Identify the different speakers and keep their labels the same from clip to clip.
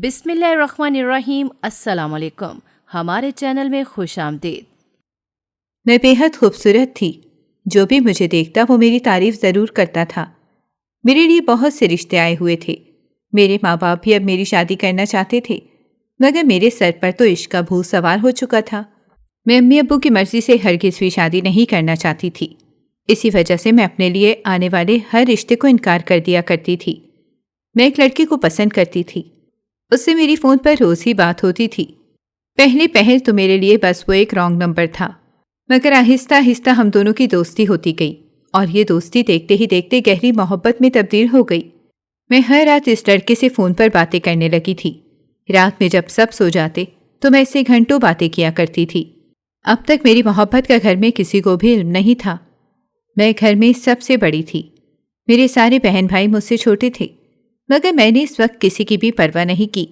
Speaker 1: بسم اللہ الرحمن الرحیم۔ السلام علیکم، ہمارے چینل میں خوش آمدید۔
Speaker 2: میں بے حد خوبصورت تھی۔ جو بھی مجھے دیکھتا وہ میری تعریف ضرور کرتا تھا۔ میرے لیے بہت سے رشتے آئے ہوئے تھے۔ میرے ماں باپ بھی اب میری شادی کرنا چاہتے تھے، مگر میرے سر پر تو عشق کا بھوت سوار ہو چکا تھا۔ میں امی ابو کی مرضی سے ہرگز بھی شادی نہیں کرنا چاہتی تھی۔ اسی وجہ سے میں اپنے لیے آنے والے ہر رشتے کو انکار کر دیا کرتی تھی۔ میں ایک لڑکی کو پسند کرتی تھی۔ اس سے میری فون پر روز ہی بات ہوتی تھی۔ پہلے پہل تو میرے لیے بس وہ ایک رانگ نمبر تھا، مگر آہستہ آہستہ ہم دونوں کی دوستی ہوتی گئی، اور یہ دوستی دیکھتے ہی دیکھتے گہری محبت میں تبدیل ہو گئی۔ میں ہر رات اس لڑکے سے فون پر باتیں کرنے لگی تھی۔ رات میں جب سب سو جاتے تو میں اس سے گھنٹوں باتیں کیا کرتی تھی۔ اب تک میری محبت کا گھر میں کسی کو بھی علم نہیں تھا۔ میں گھر میں سب سے بڑی تھی۔ میرے سارے بہن بھائی مجھ سے چھوٹے تھے، مگر میں نے اس وقت کسی کی بھی پرواہ نہیں کی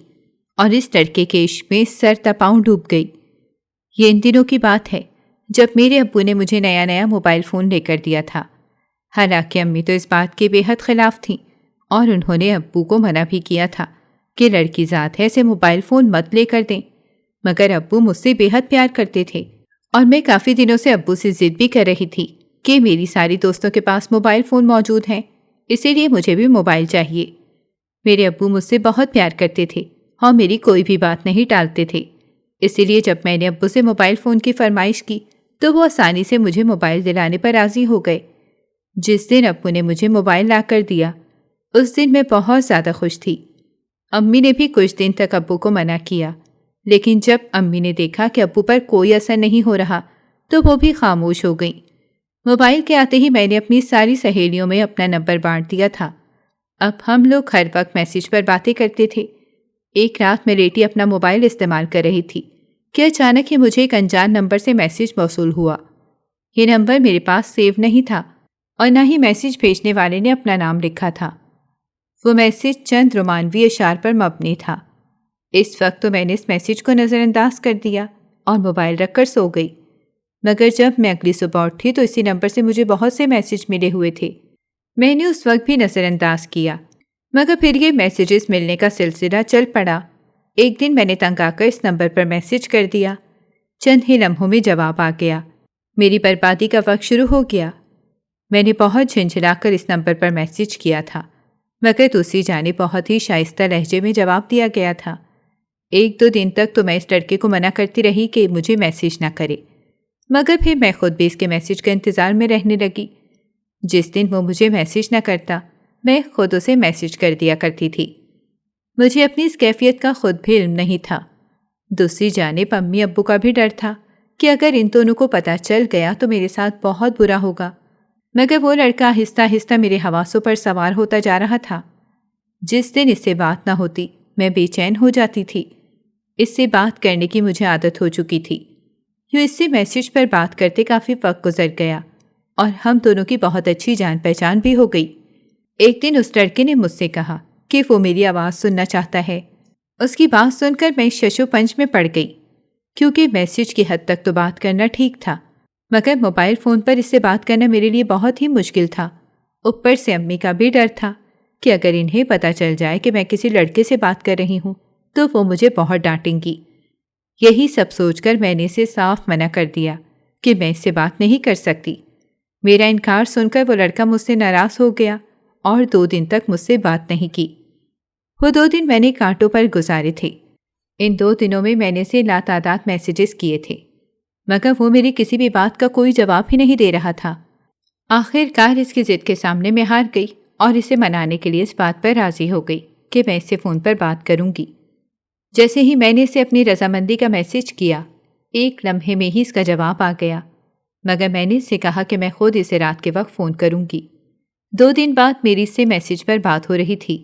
Speaker 2: اور اس لڑکے کے عشق میں سر تپاؤں ڈوب گئی۔ یہ ان دنوں کی بات ہے جب میرے ابو نے مجھے نیا نیا موبائل فون لے کر دیا تھا۔ حالانکہ امی تو اس بات کے بے حد خلاف تھیں، اور انہوں نے ابو کو منع بھی کیا تھا کہ لڑکی ذات ہے اسے موبائل فون مت لے کر دیں، مگر ابو مجھ سے بے حد پیار کرتے تھے، اور میں کافی دنوں سے ابو سے ضد بھی کر رہی تھی کہ میری ساری دوستوں کے پاس موبائل فون موجود ہیں، اسی لیے مجھے بھی موبائل چاہیے۔ میرے ابو مجھ سے بہت پیار کرتے تھے اور میری کوئی بھی بات نہیں ٹالتے تھے، اسی لیے جب میں نے ابو سے موبائل فون کی فرمائش کی تو وہ آسانی سے مجھے موبائل دلانے پر راضی ہو گئے۔ جس دن ابو نے مجھے موبائل لا کر دیا اس دن میں بہت زیادہ خوش تھی۔ امی نے بھی کچھ دن تک ابو کو منع کیا، لیکن جب امی نے دیکھا کہ ابو پر کوئی اثر نہیں ہو رہا تو وہ بھی خاموش ہو گئیں۔ موبائل کے آتے ہی میں نے اپنی ساری سہیلیوں میں اپنا نمبر بانٹ دیا تھا۔ اب ہم لوگ ہر وقت میسیج پر باتیں کرتے تھے۔ ایک رات میں لیٹی اپنا موبائل استعمال کر رہی تھی کہ اچانک ہی مجھے ایک انجان نمبر سے میسیج موصول ہوا۔ یہ نمبر میرے پاس سیو نہیں تھا اور نہ ہی میسیج بھیجنے والے نے اپنا نام لکھا تھا۔ وہ میسیج چند رومانوی اشعار پر مبنی تھا۔ اس وقت تو میں نے اس میسیج کو نظر انداز کر دیا اور موبائل رکھ کر سو گئی، مگر جب میں اگلی صبح اٹھی تو اسی نمبر سے مجھے بہت سے میسیج ملے ہوئے تھے۔ میں نے اس وقت بھی نظر انداز کیا، مگر پھر یہ میسیجز ملنے کا سلسلہ چل پڑا۔ ایک دن میں نے تنگ آ کر اس نمبر پر میسیج کر دیا۔ چند ہی لمحوں میں جواب آ گیا۔ میری بربادی کا وقت شروع ہو گیا۔ میں نے بہت جھنجھلا کر اس نمبر پر میسیج کیا تھا، مگر دوسری جانب بہت ہی شائستہ لہجے میں جواب دیا گیا تھا۔ ایک دو دن تک تو میں اس لڑکے کو منع کرتی رہی کہ مجھے میسیج نہ کرے، مگر پھر میں خود بھی اس کے میسیج کا انتظار میں رہنے لگی۔ جس دن وہ مجھے میسیج نہ کرتا میں خود اسے میسیج کر دیا کرتی تھی۔ مجھے اپنی اس کیفیت کا خود بھی علم نہیں تھا۔ دوسری جانب امی ابو کا بھی ڈر تھا کہ اگر ان دونوں کو پتہ چل گیا تو میرے ساتھ بہت برا ہوگا، مگر وہ لڑکا آہستہ آہستہ میرے حواسوں پر سوار ہوتا جا رہا تھا۔ جس دن اس سے بات نہ ہوتی میں بے چین ہو جاتی تھی۔ اس سے بات کرنے کی مجھے عادت ہو چکی تھی۔ یوں اس سے میسیج پر بات کرتے کافی وقت گزر گیا اور ہم دونوں کی بہت اچھی جان پہچان بھی ہو گئی۔ ایک دن اس لڑکے نے مجھ سے کہا کہ وہ میری آواز سننا چاہتا ہے۔ اس کی بات سن کر میں ششو پنج میں پڑ گئی، کیونکہ میسیج کی حد تک تو بات کرنا ٹھیک تھا، مگر موبائل فون پر اس سے بات کرنا میرے لیے بہت ہی مشکل تھا۔ اوپر سے امی کا بھی ڈر تھا کہ اگر انہیں پتہ چل جائے کہ میں کسی لڑکے سے بات کر رہی ہوں تو وہ مجھے بہت ڈانٹیں گی۔ یہی سب سوچ کر میں نے اسے صاف منع کر دیا کہ میں اس سے بات نہیں کر سکتی۔ میرا انکار سن کر وہ لڑکا مجھ سے ناراض ہو گیا اور 2 دن تک مجھ سے بات نہیں کی۔ وہ 2 دن میں نے کانٹوں پر گزارے تھے۔ ان 2 دنوں میں نے اسے لاتعداد میسیجز کیے تھے، مگر وہ میری کسی بھی بات کا کوئی جواب ہی نہیں دے رہا تھا۔ آخر کار اس کی ضد کے سامنے میں ہار گئی اور اسے منانے کے لیے اس بات پر راضی ہو گئی کہ میں اس سے فون پر بات کروں گی۔ جیسے ہی میں نے اسے اپنی رضامندی کا میسیج کیا، ایک لمحے میں ہی اس کا جواب آ گیا، مگر میں نے اس سے کہا کہ میں خود اسے رات کے وقت فون کروں گی۔ 2 دن بعد میری اس سے میسیج پر بات ہو رہی تھی۔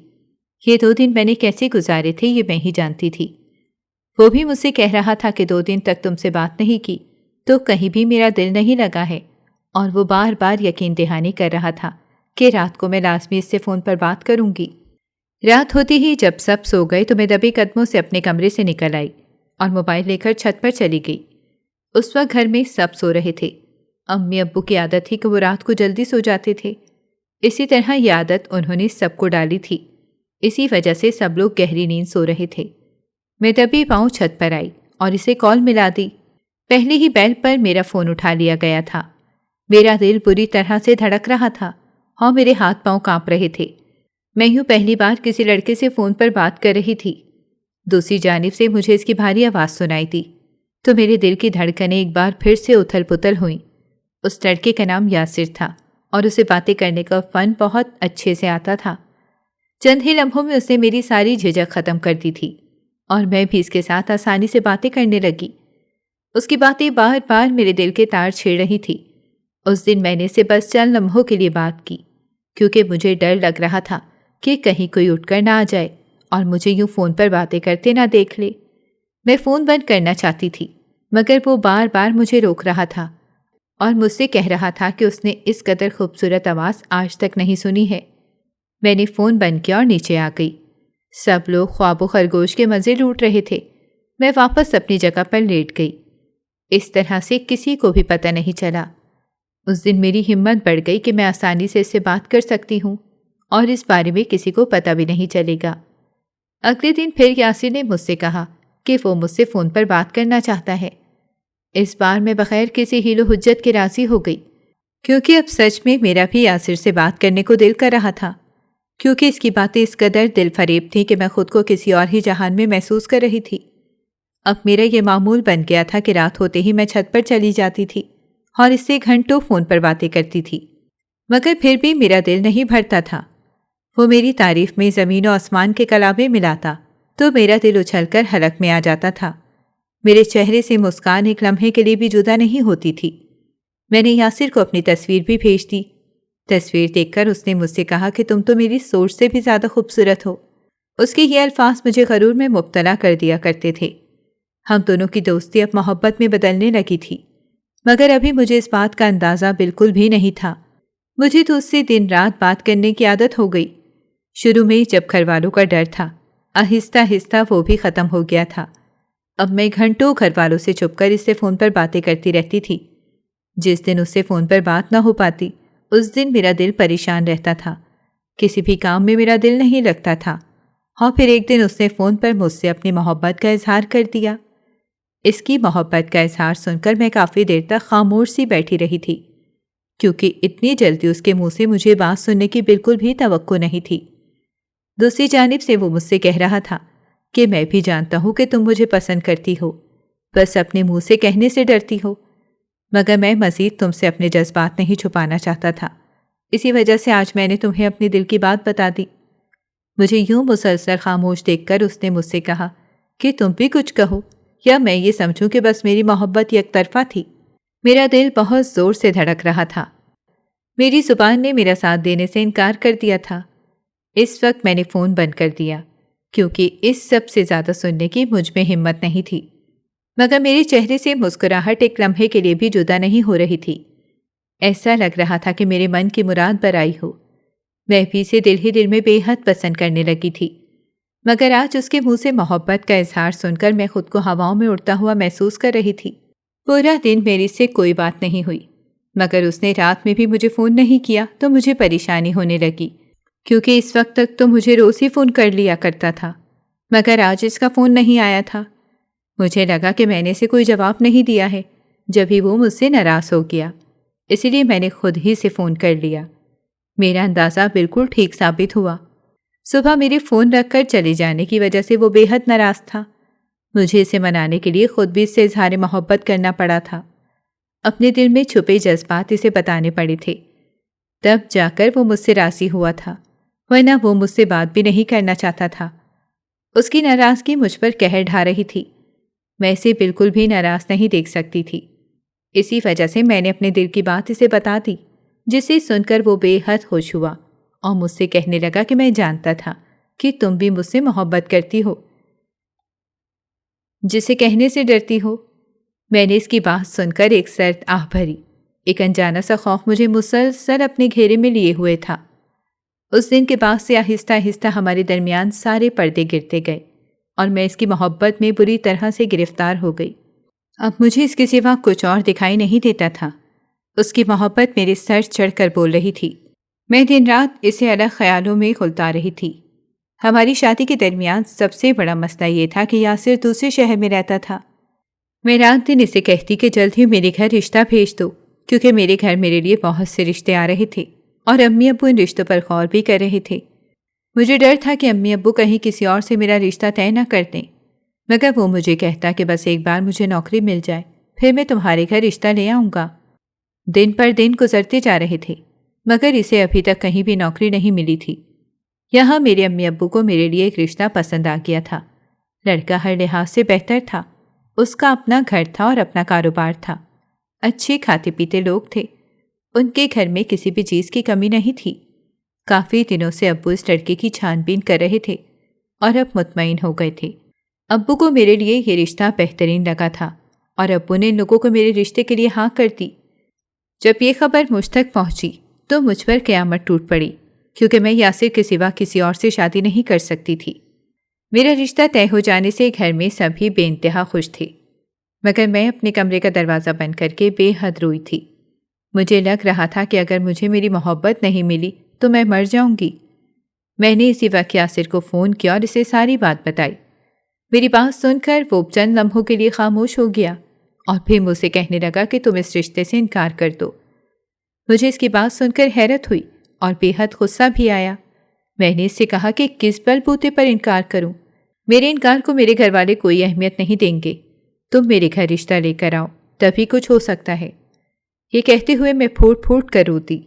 Speaker 2: یہ 2 دن میں نے کیسے گزارے تھے یہ میں ہی جانتی تھی۔ وہ بھی مجھ سے کہہ رہا تھا کہ 2 دن تک تم سے بات نہیں کی تو کہیں بھی میرا دل نہیں لگا ہے، اور وہ بار بار یقین دہانی کر رہا تھا کہ رات کو میں لازمی اس سے فون پر بات کروں گی۔ رات ہوتی ہی جب سب سو گئے تو میں دبے قدموں سے اپنے کمرے سے نکل آئی اور موبائل لے کر چھت پر چلی گئی۔ اس وقت گھر میں سب سو رہے تھے۔ امی ابو کی عادت تھی کہ وہ رات کو جلدی سو جاتے تھے، اسی طرح یہ عادت انہوں نے سب کو ڈالی تھی۔ اسی وجہ سے سب لوگ گہری نیند سو رہے تھے۔ میں تبھی پاؤں چھت پر آئی اور اسے کال ملا دی۔ پہلے ہی بیل پر میرا فون اٹھا لیا گیا تھا۔ میرا دل بری طرح سے دھڑک رہا تھا اور میرے ہاتھ پاؤں کانپ رہے تھے۔ میں یوں پہلی بار کسی لڑکے سے فون پر بات کر رہی تھی۔ دوسری جانب سے مجھے اس کی بھاری آواز سنائی دی تو میرے دل کی دھڑکنیں ایک بار پھر سے اتھل پتھل ہوئیں۔ اس لڑکے کا نام یاسر تھا اور اسے باتیں کرنے کا فن بہت اچھے سے آتا تھا۔ چند ہی لمحوں میں اس نے میری ساری جھجک ختم کر دی تھی اور میں بھی اس کے ساتھ آسانی سے باتیں کرنے لگی۔ اس کی باتیں بار بار میرے دل کے تار چھیڑ رہی تھی۔ اس دن میں نے اسے بس چند لمحوں کے لیے بات کی کیونکہ مجھے ڈر لگ رہا تھا کہ کہیں کوئی اٹھ کر نہ آ جائے اور مجھے یوں فون پر باتیں کرتے نہ دیکھ لے۔ میں فون بند کرنا چاہتی تھی مگر وہ بار بار مجھے روک رہا تھا اور مجھ سے کہہ رہا تھا کہ اس نے اس قدر خوبصورت آواز آج تک نہیں سنی ہے۔ میں نے فون بند کیا اور نیچے آ گئی۔ سب لوگ خواب و خرگوش کے مزے لوٹ رہے تھے۔ میں واپس اپنی جگہ پر لیٹ گئی۔ اس طرح سے کسی کو بھی پتہ نہیں چلا۔ اس دن میری ہمت بڑھ گئی کہ میں آسانی سے اس سے بات کر سکتی ہوں اور اس بارے میں کسی کو پتہ بھی نہیں چلے گا۔ اگلے دن پھر یاسر نے مجھ سے کہا کہ وہ مجھ سے فون پر بات کرنا چاہتا ہے۔ اس بار میں بغیر کسی حیل و حجت کے راضی ہو گئی کیونکہ اب سچ میں میرا بھی یاسر سے بات کرنے کو دل کر رہا تھا، کیونکہ اس کی باتیں اس قدر دل فریب تھیں کہ میں خود کو کسی اور ہی جہان میں محسوس کر رہی تھی۔ اب میرا یہ معمول بن گیا تھا کہ رات ہوتے ہی میں چھت پر چلی جاتی تھی اور اس سے گھنٹوں فون پر باتیں کرتی تھی، مگر پھر بھی میرا دل نہیں بھرتا تھا۔ وہ میری تعریف میں زمین و آسمان کے کلامیں ملاتا تو میرا دل اچھل کر حلق میں آ جاتا تھا۔ میرے چہرے سے مسکان ایک لمحے کے لیے بھی جدا نہیں ہوتی تھی۔ میں نے یاسر کو اپنی تصویر بھی بھیج دی۔ تصویر دیکھ کر اس نے مجھ سے کہا کہ تم تو میری سوچ سے بھی زیادہ خوبصورت ہو۔ اس کے یہ الفاظ مجھے غرور میں مبتلا کر دیا کرتے تھے۔ ہم دونوں کی دوستی اب محبت میں بدلنے لگی تھی، مگر ابھی مجھے اس بات کا اندازہ بالکل بھی نہیں تھا۔ مجھے تو اس سے دن رات بات کرنے کی عادت ہو گئی۔ شروع میں جب گھر والوں کا ڈر تھا، آہستہ آہستہ وہ بھی ختم ہو گیا تھا۔ اب میں گھنٹوں گھر والوں سے چھپ کر اس سے فون پر باتیں کرتی رہتی تھی۔ جس دن اس سے فون پر بات نہ ہو پاتی اس دن میرا دل پریشان رہتا تھا۔ کسی بھی کام میں میرا دل نہیں لگتا تھا۔ اور پھر ایک دن اس نے فون پر مجھ سے اپنی محبت کا اظہار کر دیا۔ اس کی محبت کا اظہار سن کر میں کافی دیر تک خاموش سی بیٹھی رہی تھی کیونکہ اتنی جلدی اس کے منہ سے مجھے بات سننے کی بالکل بھی توقع نہیں تھی۔ دوسری جانب سے وہ مجھ سے کہہ رہا تھا کہ میں بھی جانتا ہوں کہ تم مجھے پسند کرتی ہو، بس اپنے منہ سے کہنے سے ڈرتی ہو، مگر میں مزید تم سے اپنے جذبات نہیں چھپانا چاہتا تھا۔ اسی وجہ سے آج میں نے تمہیں اپنے دل کی بات بتا دی۔ مجھے یوں مسلسل خاموش دیکھ کر اس نے مجھ سے کہا کہ تم بھی کچھ کہو یا میں یہ سمجھوں کہ بس میری محبت یک طرفہ تھی۔ میرا دل بہت زور سے دھڑک رہا تھا۔ میری زبان نے میرا ساتھ دینے سے انکار کر دیا تھا۔ اس وقت میں نے فون بند کر دیا کیونکہ اس سب سے زیادہ سننے کی مجھ میں ہمت نہیں تھی، مگر میرے چہرے سے مسکراہٹ ایک لمحے کے لیے بھی جدا نہیں ہو رہی تھی۔ ایسا لگ رہا تھا کہ میرے من کی مراد برائی ہو۔ میں بھی اسے دل ہی دل میں بے حد پسند کرنے لگی تھی، مگر آج اس کے منہ سے محبت کا اظہار سن کر میں خود کو ہواؤں میں اڑتا ہوا محسوس کر رہی تھی۔ پورا دن میری سے کوئی بات نہیں ہوئی، مگر اس نے رات میں بھی مجھے فون نہیں کیا تو مجھے پریشانی ہونے لگی کیونکہ اس وقت تک تو مجھے روز ہی فون کر لیا کرتا تھا، مگر آج اس کا فون نہیں آیا تھا۔ مجھے لگا کہ میں نے اسے کوئی جواب نہیں دیا ہے، جبھی وہ مجھ سے ناراض ہو گیا، اسی لیے میں نے خود ہی سے فون کر لیا۔ میرا اندازہ بالکل ٹھیک ثابت ہوا۔ صبح میرے فون رکھ کر چلے جانے کی وجہ سے وہ بے حد ناراض تھا۔ مجھے اسے منانے کے لیے خود بھی اس سے اظہار محبت کرنا پڑا تھا۔ اپنے دل میں چھپے جذبات اسے بتانے پڑے تھے، تب جا کر وہ مجھ سے راضی ہوا تھا، ورنہ وہ مجھ سے بات بھی نہیں کرنا چاہتا تھا۔ اس کی ناراضگی مجھ پر قہر ڈھا رہی تھی۔ میں اسے بالکل بھی ناراض نہیں دیکھ سکتی تھی۔ اسی وجہ سے میں نے اپنے دل کی بات اسے بتا دی، جسے سن کر وہ بے حد خوش ہوا اور مجھ سے کہنے لگا کہ میں جانتا تھا کہ تم بھی مجھ سے محبت کرتی ہو، جسے کہنے سے ڈرتی ہو۔ میں نے اس کی بات سن کر ایک سرد آہ بھری۔ ایک انجانا سا خوف مجھے مسلسل اپنے گھیرے میں لیے ہوئے تھا۔ اس دن کے بعد سے آہستہ آہستہ ہمارے درمیان سارے پردے گرتے گئے اور میں اس کی محبت میں بری طرح سے گرفتار ہو گئی۔ اب مجھے اس کے سوا کچھ اور دکھائی نہیں دیتا تھا۔ اس کی محبت میرے سر چڑھ کر بول رہی تھی۔ میں دن رات اسے الگ خیالوں میں کھلتا رہی تھی۔ ہماری شادی کے درمیان سب سے بڑا مسئلہ یہ تھا کہ یاسر دوسرے شہر میں رہتا تھا۔ میں رات دن اسے کہتی کہ جلد ہی میرے گھر رشتہ بھیج دو، کیونکہ میرے گھر میرے لیے بہت سے رشتے آ رہے تھے اور امی ابو ان رشتوں پر غور بھی کر رہے تھے۔ مجھے ڈر تھا کہ امی ابو کہیں کسی اور سے میرا رشتہ طے نہ کر دیں، مگر وہ مجھے کہتا کہ بس ایک بار مجھے نوکری مل جائے، پھر میں تمہارے گھر رشتہ لے آؤں گا۔ دن پر دن گزرتے جا رہے تھے، مگر اسے ابھی تک کہیں بھی نوکری نہیں ملی تھی۔ یہاں میرے امی ابو کو میرے لیے ایک رشتہ پسند آ گیا تھا۔ لڑکا ہر لحاظ سے بہتر تھا، اس کا اپنا گھر تھا اور اپنا کاروبار تھا، اچھے کھاتے پیتے لوگ تھے، ان کے گھر میں کسی بھی چیز کی کمی نہیں تھی۔ کافی دنوں سے ابو اس لڑکے کی چھان بین کر رہے تھے اور اب مطمئن ہو گئے تھے۔ ابو کو میرے لیے یہ رشتہ بہترین لگا تھا اور ابو نے ان لوگوں کو میرے رشتے کے لیے ہاں کر دی۔ جب یہ خبر مجھ تک پہنچی تو مجھ پر قیامت ٹوٹ پڑی، کیونکہ میں یاسر کے سوا کسی اور سے شادی نہیں کر سکتی تھی۔ میرا رشتہ طے ہو جانے سے گھر میں سبھی بے انتہا خوش تھے، مگر میں اپنے کمرے کا دروازہ بند کر کے بے حد روئی تھی۔ مجھے لگ رہا تھا کہ اگر مجھے میری محبت نہیں ملی تو میں مر جاؤں گی۔ میں نے اسی وقت یاسر کو فون کیا اور اسے ساری بات بتائی۔ میری بات سن کر وہ چند لمحوں کے لیے خاموش ہو گیا اور پھر مجھ سے کہنے لگا کہ تم اس رشتے سے انکار کر دو۔ مجھے اس کی بات سن کر حیرت ہوئی اور بے حد غصہ بھی آیا۔ میں نے اس سے کہا کہ کس بل بوتے پر انکار کروں؟ میرے انکار کو میرے گھر والے کوئی اہمیت نہیں دیں گے۔ تم میرے گھر رشتہ لے کر آؤ، تبھی کچھ ہو سکتا ہے۔ یہ کہتے ہوئے میں پھوٹ پھوٹ کر روتی۔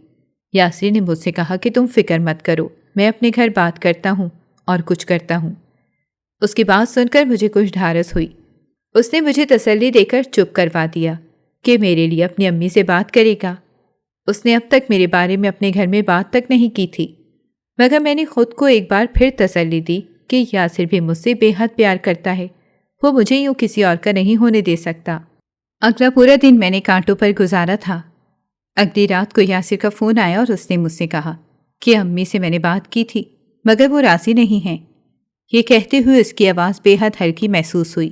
Speaker 2: یاسر نے مجھ سے کہا کہ تم فکر مت کرو، میں اپنے گھر بات کرتا ہوں اور کچھ کرتا ہوں۔ اس کی بات سن کر مجھے کچھ ڈھارس ہوئی۔ اس نے مجھے تسلی دے کر چپ کروا دیا کہ میرے لیے اپنی امی سے بات کرے گا۔ اس نے اب تک میرے بارے میں اپنے گھر میں بات تک نہیں کی تھی، مگر میں نے خود کو ایک بار پھر تسلی دی کہ یاسر بھی مجھ سے بے حد پیار کرتا ہے، وہ مجھے یوں کسی اور کا نہیں ہونے دے سکتا۔ اگلا پورا دن میں نے کانٹوں پر گزارا تھا۔ اگلی رات کو یاسر کا فون آیا اور اس نے مجھ سے کہا کہ امی سے میں نے بات کی تھی، مگر وہ راضی نہیں ہیں۔ یہ کہتے ہوئے اس کی آواز بے حد ہلکی محسوس ہوئی۔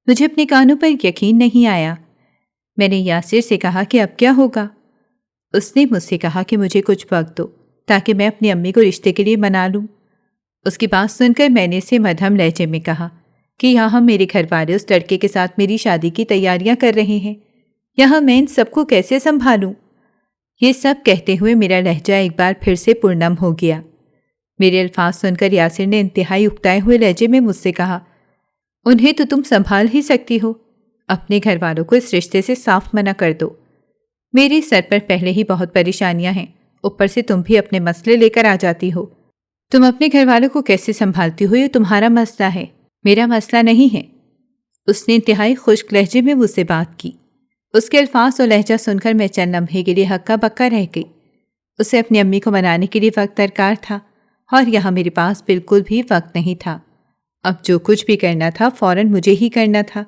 Speaker 2: مجھے اپنے کانوں پر یقین نہیں آیا۔ میں نے یاسر سے کہا کہ اب کیا ہوگا؟ اس نے مجھ سے کہا کہ مجھے کچھ وقت دو تاکہ میں اپنی امی کو رشتے کے لیے منا لوں۔ اس کی بات سن کر میں نے اسے مدھم لہجے میں کہا کہ یہاں میرے گھر والے اس لڑکے کے ساتھ میری شادی کی تیاریاں کر رہے ہیں، یہاں میں ان سب کو کیسے سنبھالوں؟ یہ سب کہتے ہوئے میرا لہجہ ایک بار پھر سے پرنم ہو گیا۔ میرے الفاظ سن کر یاسر نے انتہائی اکتائے ہوئے لہجے میں مجھ سے کہا، انہیں تو تم سنبھال ہی سکتی ہو، اپنے گھر والوں کو اس رشتے سے صاف منع کر دو۔ میری سر پر پہلے ہی بہت پریشانیاں ہیں، اوپر سے تم بھی اپنے مسئلے لے کر آ جاتی ہو۔ تم اپنے گھر والوں کو کیسے سنبھالتی ہو یہ تمہارا مسئلہ ہے، میرا مسئلہ نہیں ہے۔ اس نے انتہائی خشک لہجے میں مجھ سے بات کی۔ اس کے الفاظ اور لہجہ سن کر میں چند لمحے کے لیے ہکا بکا رہ گئی۔ اسے اپنی امی کو منانے کے لیے وقت درکار تھا اور یہاں میرے پاس بالکل بھی وقت نہیں تھا۔ اب جو کچھ بھی کرنا تھا فوراً مجھے ہی کرنا تھا،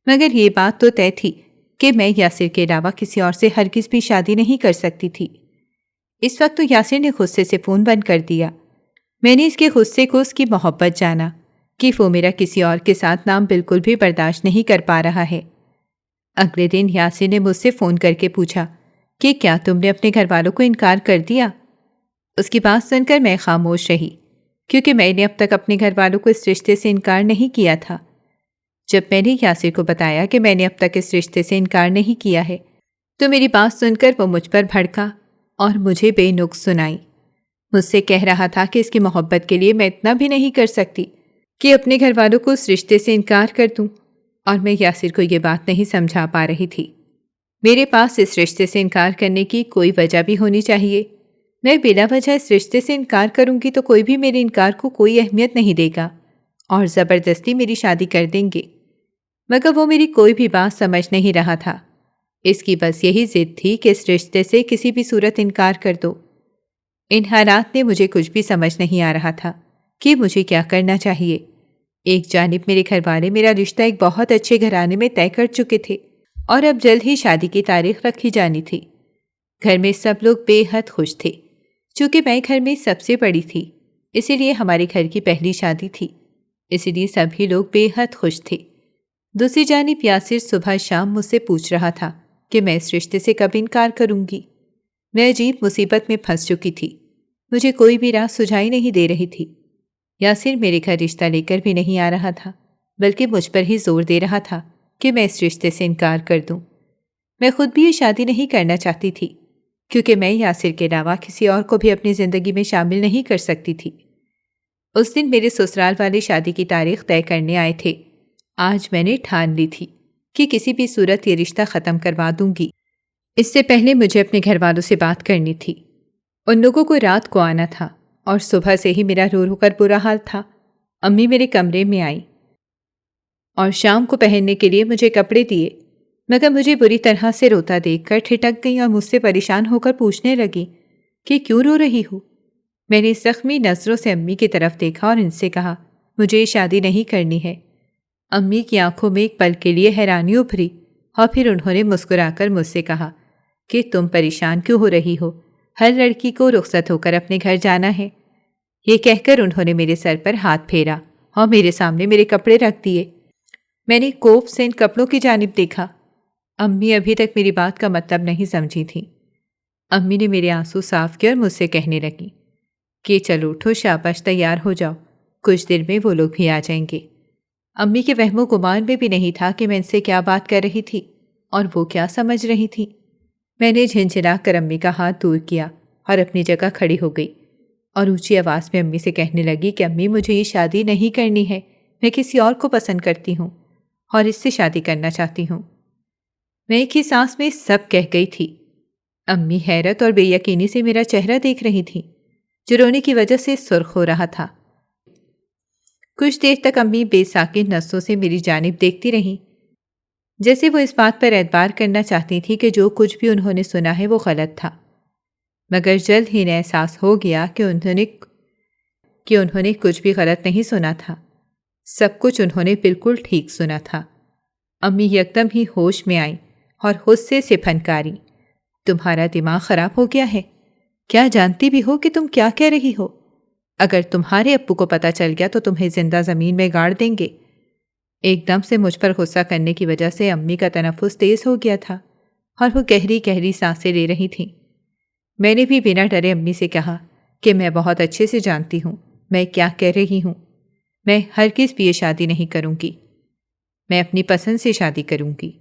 Speaker 2: مگر یہ بات تو طے تھی کہ میں یاسر کے علاوہ کسی اور سے ہرگز بھی شادی نہیں کر سکتی تھی۔ اس وقت تو یاسر نے غصے سے فون بند کر دیا۔ میں نے اس کے غصے کو اس کی محبت جانا کہ وہ میرا کسی اور کے ساتھ نام بالکل بھی برداشت نہیں کر پا رہا ہے۔ اگلے دن یاسر نے مجھ سے فون کر کے پوچھا کہ کیا تم نے اپنے گھر والوں کو انکار کر دیا؟ اس کی بات سن کر میں خاموش رہی، کیونکہ میں نے اب تک اپنے گھر والوں کو اس رشتے سے انکار نہیں کیا تھا۔ جب میں نے یاسر کو بتایا کہ میں نے اب تک اس رشتے سے انکار نہیں کیا ہے تو میری بات سن کر وہ مجھ پر بھڑکا اور مجھے بے نقص سنائی۔ مجھ سے کہہ رہا تھا کہ اس کی محبت کے لیے میں اتنا بھی نہیں کر سکتی کہ اپنے گھر والوں کو اس رشتے سے انکار کر دوں، اور میں یاسر کو یہ بات نہیں سمجھا پا رہی تھی۔ میرے پاس اس رشتے سے انکار کرنے کی کوئی وجہ بھی ہونی چاہیے۔ میں بلا وجہ اس رشتے سے انکار کروں گی تو کوئی بھی میرے انکار کو کوئی اہمیت نہیں دے گا اور زبردستی میری شادی کر دیں گے، مگر وہ میری کوئی بھی بات سمجھ نہیں رہا تھا۔ اس کی بس یہی ضد تھی کہ اس رشتے سے کسی بھی صورت انکار کر دو۔ ان حالات نے مجھے کچھ بھی سمجھ نہیں آ رہا تھا کہ مجھے کیا کرنا چاہیے۔ ایک جانب میرے گھر والے میرا رشتہ ایک بہت اچھے گھرانے میں طے کر چکے تھے اور اب جلد ہی شادی کی تاریخ رکھی جانی تھی۔ گھر میں سب لوگ بے حد خوش تھے۔ چونکہ میں گھر میں سب سے بڑی تھی، اسی لیے ہمارے گھر کی پہلی شادی تھی، اسی لیے سبھی لوگ بے حد خوش تھے۔ دوسری جانب یاسر صبح شام مجھ سے پوچھ رہا تھا کہ میں اس رشتے سے کب انکار کروں گی۔ میں عجیب مصیبت میں پھنس چکی تھی، مجھے کوئی بھی راہ سجھائی نہیں دے رہی تھی۔ یاسر میرے گھر رشتہ لے کر بھی نہیں آ رہا تھا، بلکہ مجھ پر ہی زور دے رہا تھا کہ میں اس رشتے سے انکار کر دوں۔ میں خود بھی یہ شادی نہیں کرنا چاہتی تھی، کیونکہ میں یاسر کے علاوہ کسی اور کو بھی اپنی زندگی میں شامل نہیں کر سکتی تھی۔ اس دن میرے سسرال والے شادی کی تاریخ طے کرنے آئے تھے۔ آج میں نے ٹھان لی تھی کہ کسی بھی صورت یہ رشتہ ختم کروا دوں گی۔ اس سے پہلے مجھے اپنے گھر والوں سے بات کرنی تھی۔ ان لوگوں کو رات کو آنا تھا اور صبح سے ہی میرا رو رو کر برا حال تھا۔ امی میرے کمرے میں آئیں اور شام کو پہننے کے لیے مجھے کپڑے دیے، مگر مجھے بری طرح سے روتا دیکھ کر ٹھٹک گئیں اور مجھ سے پریشان ہو کر پوچھنے لگیں کہ کیوں رو رہی ہو؟ میں نے زخمی نظروں سے امی کی طرف دیکھا اور ان سے کہا، مجھے یہ شادی نہیں کرنی ہے۔ امی کی آنکھوں میں ایک پل کے لیے حیرانی ابھری اور پھر انہوں نے مسکرا کر مجھ سے کہا کہ تم پریشان کیوں ہو رہی ہو؟ ہر لڑکی کو رخصت ہو کر اپنے گھر جانا ہے۔ یہ کہہ کر انہوں نے میرے سر پر ہاتھ پھیرا اور میرے سامنے میرے کپڑے رکھ دیے۔ میں نے کوف سے ان کپڑوں کی جانب دیکھا۔ امی ابھی تک میری بات کا مطلب نہیں سمجھی تھیں۔ امی نے میرے آنسو صاف کیا اور مجھ سے کہنے لگی کہ چلو اٹھو، شاباش، تیار ہو جاؤ، کچھ دیر میں وہ لوگ بھی آ جائیں گے۔ امی کے وہم و گمان میں بھی نہیں تھا کہ میں ان سے کیا بات کر رہی تھی اور وہ کیا سمجھ رہی تھی۔ میں نے جھنجھلا کر امی کا ہاتھ دور کیا اور اپنی جگہ کھڑی ہو گئی اور اونچی آواز میں امی سے کہنے لگی کہ امی، مجھے یہ شادی نہیں کرنی ہے، میں کسی اور کو پسند کرتی ہوں اور اس سے شادی کرنا چاہتی ہوں۔ میں ایک ہی سانس میں سب کہہ گئی تھی۔ امی حیرت اور بے یقینی سے میرا چہرہ دیکھ رہی تھی جو رونے کی وجہ سے سرخ ہو رہا تھا۔ کچھ دیر تک امی بے ساکن نظروں سے میری جانب دیکھتی رہیں، جیسے وہ اس بات پر اعتبار کرنا چاہتی تھی کہ جو کچھ بھی انہوں نے سنا ہے وہ غلط تھا، مگر جلد ہی انہیں احساس ہو گیا کہ انہوں نے کچھ بھی غلط نہیں سنا تھا، سب کچھ انہوں نے بالکل ٹھیک سنا تھا۔ امی یکدم ہی ہوش میں آئیں اور غصے سے پھنکاری، تمہارا دماغ خراب ہو گیا ہے؟ کیا جانتی بھی ہو کہ تم کیا کہہ رہی ہو؟ اگر تمہارے ابو کو پتہ چل گیا تو تمہیں زندہ زمین میں گاڑ دیں گے۔ ایک دم سے مجھ پر غصہ کرنے کی وجہ سے امی کا تنفس تیز ہو گیا تھا اور وہ گہری گہری سانسیں لے رہی تھیں۔ میں نے بھی بنا ڈرے امی سے کہا کہ میں بہت اچھے سے جانتی ہوں میں کیا کہہ رہی ہوں، میں ہرگز بھی یہ شادی نہیں کروں گی، میں اپنی پسند سے شادی کروں گی۔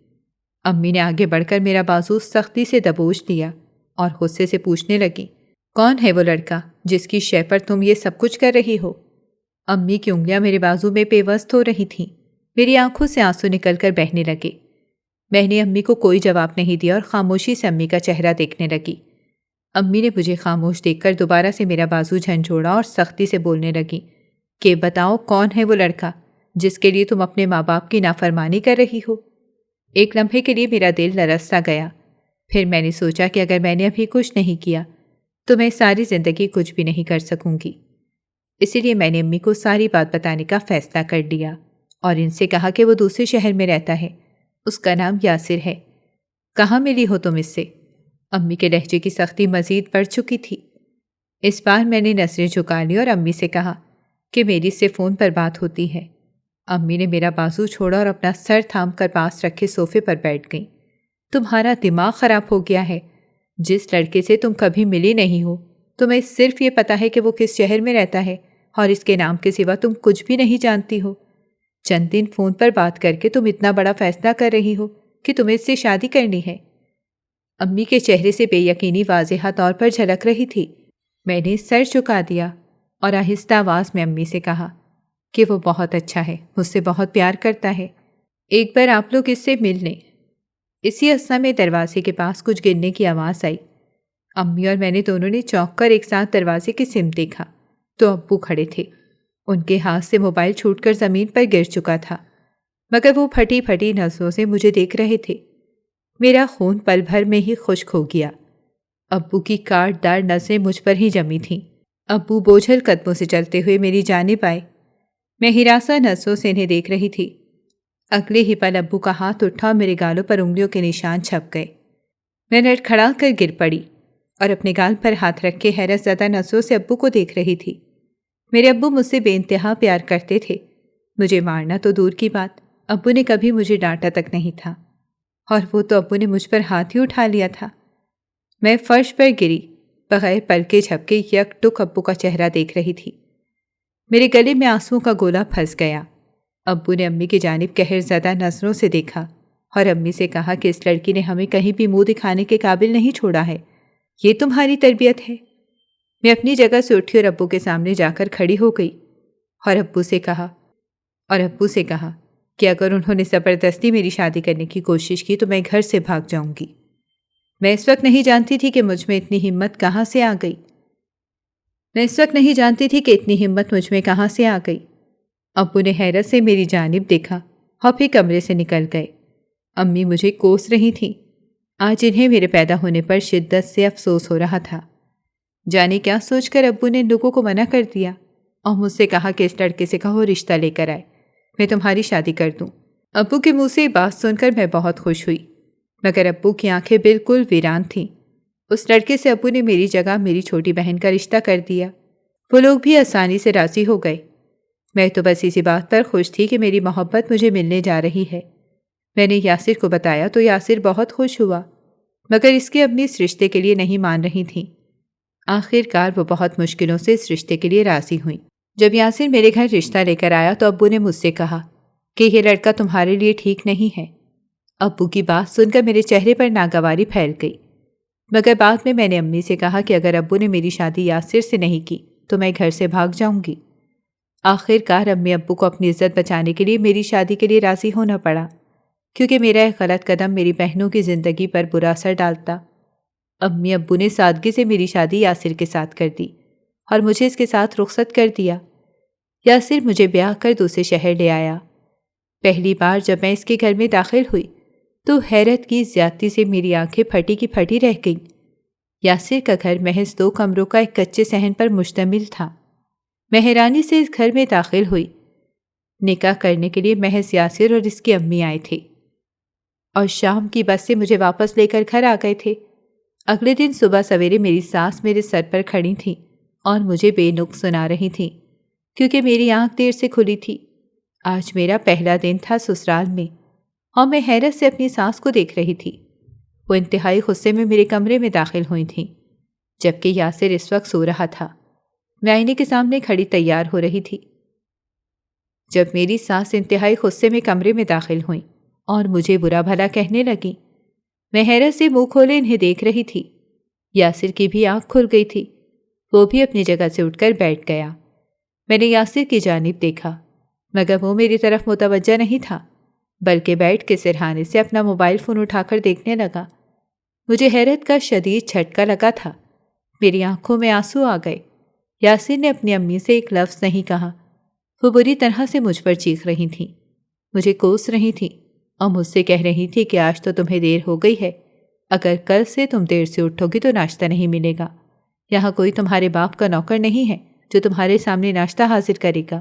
Speaker 2: امی نے آگے بڑھ کر میرا بازو سختی سے دبوچ لیا اور غصے سے پوچھنے لگی، کون ہے وہ لڑکا جس کی شے پر تم یہ سب کچھ کر رہی ہو؟ امی کی انگلیاں میرے بازو میں پیوست ہو رہی تھیں، میری آنکھوں سے آنسو نکل کر بہنے لگے۔ میں نے امی کو کوئی جواب نہیں دیا اور خاموشی سے امی کا چہرہ دیکھنے لگی۔ امی نے مجھے خاموش دیکھ کر دوبارہ سے میرا بازو جھنجھوڑا اور سختی سے بولنے لگی کہ بتاؤ کون ہے وہ لڑکا جس کے لیے تم اپنے ماں باپ کی نافرمانی کر رہی ہو؟ ایک لمحے کے لیے میرا دل لرز سا گیا، پھر میں نے سوچا کہ اگر میں نے ابھی کچھ نہیں کیا تو میں ساری زندگی کچھ بھی نہیں کر سکوں گی۔ اسی لیے میں نے امی کو ساری بات بتانے کا فیصلہ کر لیا اور ان سے کہا کہ وہ دوسرے شہر میں رہتا ہے، اس کا نام یاسر ہے۔ کہاں ملی ہو تم اس سے؟ امی کے لہجے کی سختی مزید بڑھ چکی تھی۔ اس بار میں نے نظریں جھکا لی اور امی سے کہا کہ میری سے فون پر بات ہوتی ہے۔ امی نے میرا بازو چھوڑا اور اپنا سر تھام کر پاس رکھے صوفے پر بیٹھ گئیں۔ تمہارا دماغ خراب ہو گیا ہے، جس لڑکے سے تم کبھی ملی نہیں ہو تمہیں صرف یہ پتا ہے کہ وہ کس شہر میں رہتا ہے اور اس کے نام کے سوا تم کچھ بھی نہیں جانتی ہو۔ چند دن فون پر بات کر کے تم اتنا بڑا فیصلہ کر رہی ہو کہ تمہیں اس سے شادی کرنی ہے۔ امی کے چہرے سے بے یقینی واضح طور پر جھلک رہی تھی۔ میں نے سر جھکا دیا اور آہستہ آواز میں امی سے کہا کہ وہ بہت اچھا ہے، مجھ سے بہت پیار کرتا ہے، ایک بار آپ لوگ اس سے مل لیں۔ اسی عرصہ میں دروازے کے پاس کچھ گرنے کی آواز آئی۔ امی اور میں نے دونوں نے چونک کر ایک ساتھ دروازے کی سمت دیکھا تو ابو کھڑے تھے۔ ان کے ہاتھ سے موبائل چھوٹ کر زمین پر گر چکا تھا، مگر وہ پھٹی پھٹی نظروں سے مجھے دیکھ رہے تھے۔ میرا خون پل بھر میں ہی خشک ہو گیا۔ ابو کی کاٹ دار نظریں مجھ پر ہی جمی تھیں۔ ابو بوجھل قدموں سے چلتے ہوئے میری جانب آئے۔ میں ہراساں نظروں سے انہیں دیکھ رہی تھی۔ اگلے ہی پل ابو کا ہاتھ اٹھا اور میرے گالوں پر انگلیوں کے نشان چھپ گئے۔ میں لڑکھڑا کر گر پڑی اور اپنے گال پر ہاتھ رکھ کے حیرت زدہ نظروں سے ابو کو دیکھ رہی تھی۔ میرے ابو مجھ سے بے انتہا پیار کرتے تھے، مجھے مارنا تو دور کی بات، ابو نے کبھی مجھے ڈانٹا تک نہیں تھا، اور وہ تو ابو نے مجھ پر ہاتھ ہی اٹھا لیا تھا۔ میں فرش پر گری، بغیر پلکے جھپکے یک ٹک ابو کا چہرہ دیکھ رہی تھی۔ میرے گلے میں آنسوؤں کا گولا پھنس گیا۔ ابو نے امی کی جانب قہر زدہ نظروں سے دیکھا اور امی سے کہا کہ اس لڑکی نے ہمیں کہیں بھی منہ دکھانے کے قابل نہیں چھوڑا ہے۔ یہ تمہاری تربیت ہے؟ میں اپنی جگہ سے اٹھی اور ابو کے سامنے جا کر کھڑی ہو گئی اور ابو سے کہا کہ اگر انہوں نے زبردستی میری شادی کرنے کی کوشش کی تو میں گھر سے بھاگ جاؤں گی۔ میں اس وقت نہیں جانتی تھی کہ مجھ میں اتنی ہمت کہاں سے آ گئی۔ ابو نے حیرت سے میری جانب دیکھا اور پھر کمرے سے نکل گئے۔ امی مجھے کوس رہی تھیں۔ آج انہیں میرے پیدا ہونے پر شدت سے افسوس ہو رہا تھا۔ جانے کیا سوچ کر ابو نے لوگوں کو منع کر دیا اور مجھ سے کہا کہ اس لڑکے سے کہو رشتہ لے کر آئے، میں تمہاری شادی کر دوں۔ ابو کے منہ سے یہ بات سن کر میں بہت خوش ہوئی، مگر ابو کی آنکھیں بالکل ویران تھیں۔ اس لڑکے سے ابو نے میری جگہ میری چھوٹی بہن کا رشتہ کر دیا۔ وہ لوگ بھی آسانی سے راضی ہو گئے۔ میں تو بس اسی بات پر خوش تھی کہ میری محبت مجھے ملنے جا رہی ہے۔ میں نے یاسر کو بتایا تو یاسر بہت خوش ہوا، مگر اس کی امی اس رشتے کے لیے نہیں مان رہی تھیں۔ آخر کار وہ بہت مشکلوں سے اس رشتے کے لیے راضی ہوئیں۔ جب یاسر میرے گھر رشتہ لے کر آیا تو ابو نے مجھ سے کہا کہ یہ لڑکا تمہارے لیے ٹھیک نہیں ہے۔ ابو کی بات سن کر میرے چہرے پر ناگواری پھیل گئی، مگر بعد میں نے امی سے کہا کہ اگر ابو نے میری شادی یاسر سے نہیں کی تو میں گھر سے بھاگ جاؤں گی۔ آخر کار امی ابو کو اپنی عزت بچانے کے لیے میری شادی کے لیے راضی ہونا پڑا، کیونکہ میرا ایک غلط قدم میری بہنوں کی زندگی پر برا اثر ڈالتا۔ امی ابو نے سادگی سے میری شادی یاسر کے ساتھ کر دی اور مجھے اس کے ساتھ رخصت کر دیا۔ یاسر مجھے بیاہ کر دوسرے شہر لے آیا۔ پہلی بار جب میں اس کے گھر میں داخل ہوئی تو حیرت کی زیادتی سے میری آنکھیں پھٹی کی پھٹی رہ گئیں۔ یاسر کا گھر محض 2 کمروں کا ایک کچے صحن پر مشتمل تھا۔ میں حیرانی سے اس گھر میں داخل ہوئی۔ نکاح کرنے کے لیے محض یاسر اور اس کی امی آئے تھے اور شام کی بس سے مجھے واپس لے کر گھر آ گئے تھے۔ اگلے دن صبح سویرے میری ساس میرے سر پر کھڑی تھیں اور مجھے بے نقص سنا رہی تھیں، کیونکہ میری آنکھ دیر سے کھلی تھی۔ آج میرا پہلا دن تھا سسرال میں اور میں حیرت سے اپنی ساس کو دیکھ رہی تھی۔ وہ انتہائی غصے میں میرے کمرے میں داخل ہوئی تھیں، جبکہ یاسر اس وقت سو رہا تھا۔ میں آئینے کے سامنے کھڑی تیار ہو رہی تھی جب میری ساس انتہائی غصے میں کمرے میں داخل ہوئیں اور مجھے برا بھلا کہنے لگیں۔ میں حیرت سے منہ کھولے انہیں دیکھ رہی تھی۔ یاسر کی بھی آنکھ کھل گئی تھی، وہ بھی اپنی جگہ سے اٹھ کر بیٹھ گیا۔ میں نے یاسر کی جانب دیکھا، مگر وہ میری طرف متوجہ نہیں تھا، بلکہ بیٹھ کے سرہانے سے اپنا موبائل فون اٹھا کر دیکھنے لگا۔ مجھے حیرت کا شدید جھٹکا لگا تھا، میری آنکھوں میں آنسو آ گئے۔ یاسر نے اپنی امی سے ایک لفظ نہیں کہا۔ وہ بری طرح سے مجھ پر چیخ رہی تھیں، مجھے کوس رہی تھیں اور مجھ سے کہہ رہی تھی کہ آج تو تمہیں دیر ہو گئی ہے، اگر کل سے تم دیر سے اٹھو گی تو ناشتہ نہیں ملے گا۔ یہاں کوئی تمہارے باپ کا نوکر نہیں ہے جو تمہارے سامنے ناشتہ حاضر کرے گا۔